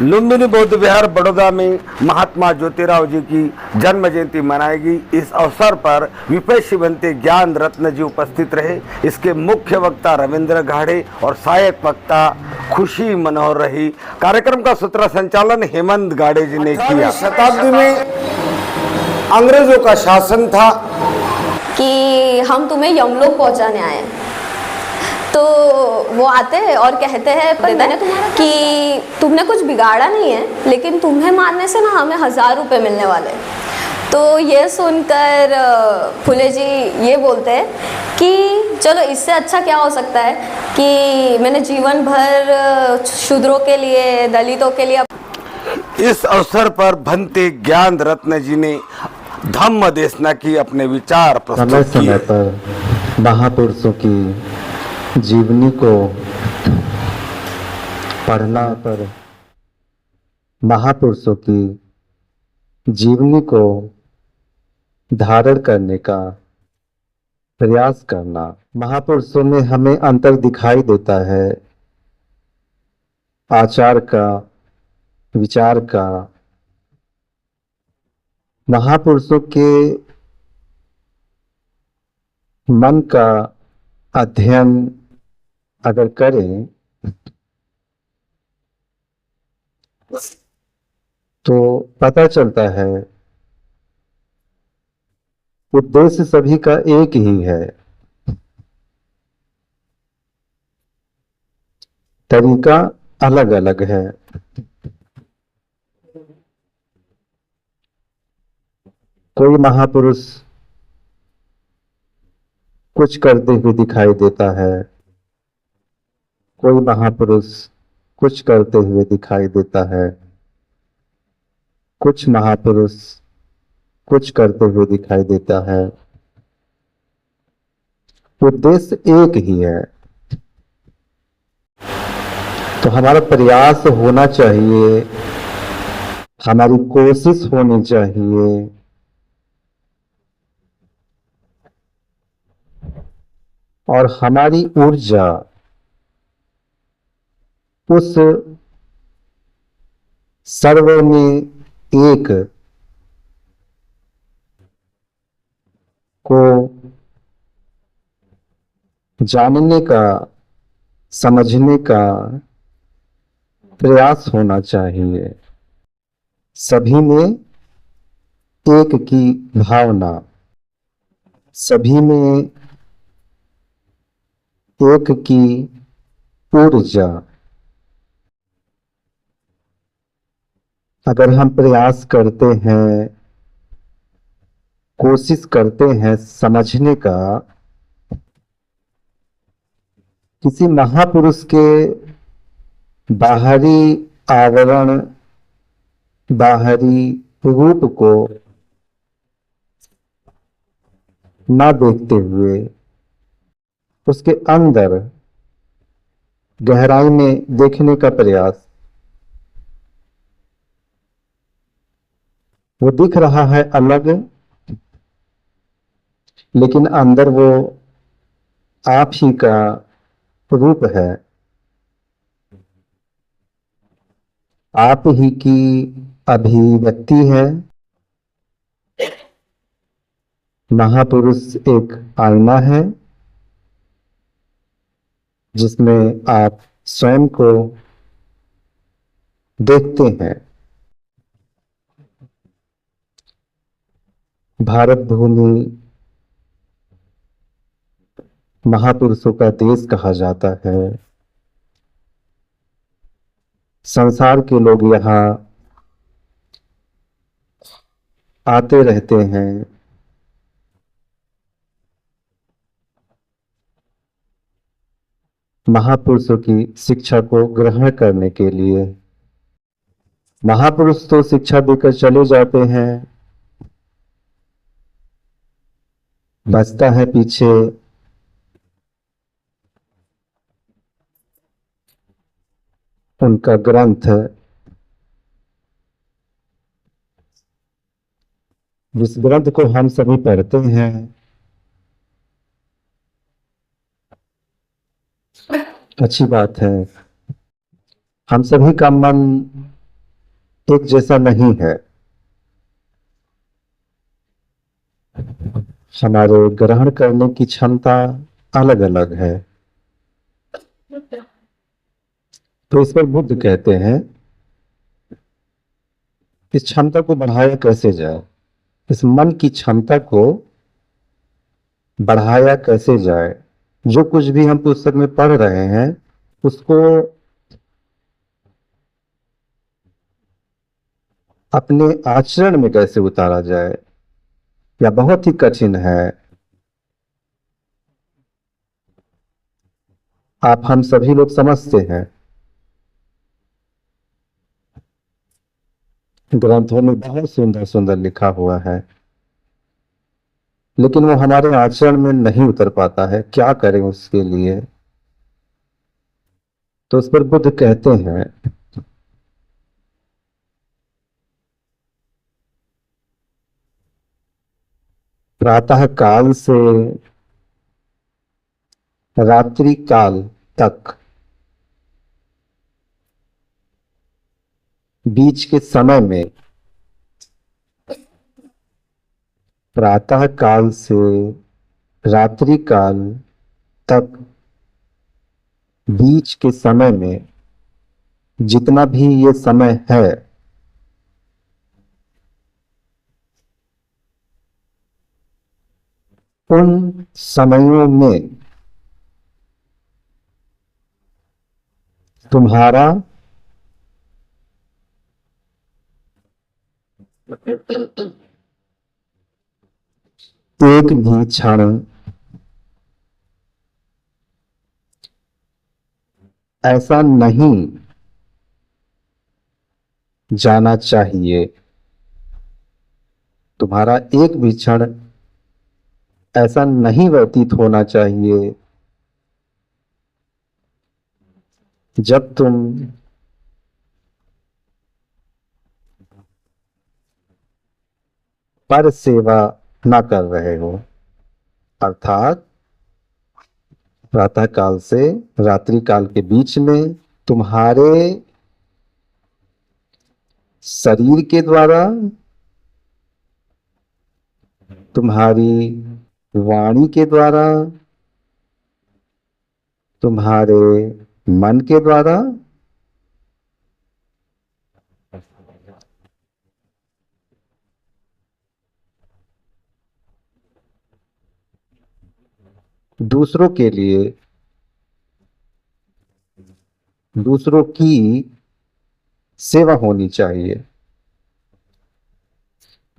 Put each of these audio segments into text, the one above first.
लुम्बिनी बौद्ध विहार बड़ौदा में महात्मा ज्योतिराव जी की जन्म जयंती मनाएगी। इस अवसर पर विपक्षी बनते ज्ञान रत्न जी उपस्थित रहे। इसके मुख्य वक्ता रविंद्र घाड़े और सहायक वक्ता खुशी मनोहर रही। कार्यक्रम का सूत्र संचालन हेमंत गाड़े जी ने किया। शताब्दी में अंग्रेजों का शासन था कि हम तुम्हें यमलोक पहुंचाने आए हैं। तो वो आते हैं और कहते हैं कि तुमने कुछ बिगाड़ा नहीं है, लेकिन तुम्हें मारने से ना हमें 1000 रुपये मिलने वाले। तो ये सुनकर फुले जी ये बोलते हैं कि चलो इससे अच्छा क्या हो सकता है कि मैंने जीवन भर शूद्रों के लिए, दलितों के लिए। इस अवसर पर भन्ते ज्ञान रत्न जी ने धम्म देशना की अपने विचार प्रस्तुत किए। समय पर महापुरुषों की जीवनी को पढ़ना, पर महापुरुषों की जीवनी को धारण करने का प्रयास करना। महापुरुषों में हमें अंतर दिखाई देता है, आचार का, विचार का। महापुरुषों के मन का अध्ययन अगर करें तो पता चलता है उद्देश्य सभी का एक ही है, तरीका अलग अलग है। कोई महापुरुष कुछ करते हुए दिखाई देता है, कोई महापुरुष कुछ करते हुए दिखाई देता है, कुछ महापुरुष कुछ करते हुए दिखाई देता है। उद्देश्य एक ही है। तो हमारा प्रयास होना चाहिए, हमारी कोशिश होनी चाहिए और हमारी ऊर्जा उस सर्व में एक को जानने का, समझने का प्रयास होना चाहिए। सभी में एक की भावना, सभी में एक की ऊर्जा। अगर हम प्रयास करते हैं, कोशिश करते हैं समझने का, किसी महापुरुष के बाहरी आवरण, बाहरी रूप को ना देखते हुए उसके अंदर गहराई में देखने का प्रयास। वो दिख रहा है अलग, लेकिन अंदर वो आप ही का रूप है, आप ही की अभिव्यक्ति है। महापुरुष एक आईना है जिसमें आप स्वयं को देखते हैं। भारत भूमि महापुरुषों का देश कहा जाता है। संसार के लोग यहाँ आते रहते हैं, महापुरुषों की शिक्षा को ग्रहण करने के लिए। महापुरुष तो शिक्षा देकर चले जाते हैं, बचता है पीछे उनका ग्रंथ, जिस ग्रंथ को हम सभी पढ़ते हैं, अच्छी बात है। हम सभी का मन एक जैसा नहीं है। हमारे ग्रहण करने की क्षमता अलग अलग है। तो इस पर बुद्ध कहते हैं, इस क्षमता को बढ़ाया कैसे जाए, इस मन की क्षमता को बढ़ाया कैसे जाए। जो कुछ भी हम पुस्तक में पढ़ रहे हैं उसको अपने आचरण में कैसे उतारा जाए, यह बहुत ही कठिन है। आप हम सभी लोग समझते हैं, ग्रंथों में बहुत सुंदर सुंदर लिखा हुआ है, लेकिन वो हमारे आचरण में नहीं उतर पाता है। क्या करें उसके लिए? तो उस पर बुद्ध कहते हैं, प्रातः काल से रात्रि काल तक बीच के समय में, प्रातः काल से रात्रि काल तक बीच के समय में जितना भी ये समय है, उन समयों में तुम्हारा एक भी क्षण ऐसा नहीं जाना चाहिए, तुम्हारा एक भी क्षण ऐसा नहीं व्यतीत होना चाहिए जब तुम पर सेवा न कर रहे हो। अर्थात प्रातः काल से रात्रि काल के बीच में तुम्हारे शरीर के द्वारा, तुम्हारी वाणी के द्वारा, तुम्हारे मन के द्वारा दूसरों के लिए, दूसरों की सेवा होनी चाहिए।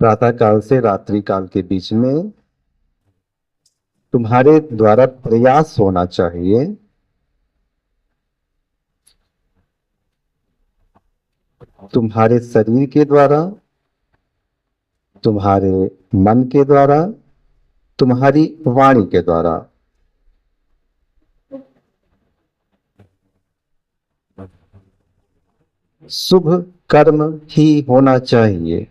प्रातः काल से रात्रि काल के बीच में तुम्हारे द्वारा प्रयास होना चाहिए तुम्हारे शरीर के द्वारा, तुम्हारे मन के द्वारा, तुम्हारी वाणी के द्वारा शुभ कर्म ही होना चाहिए।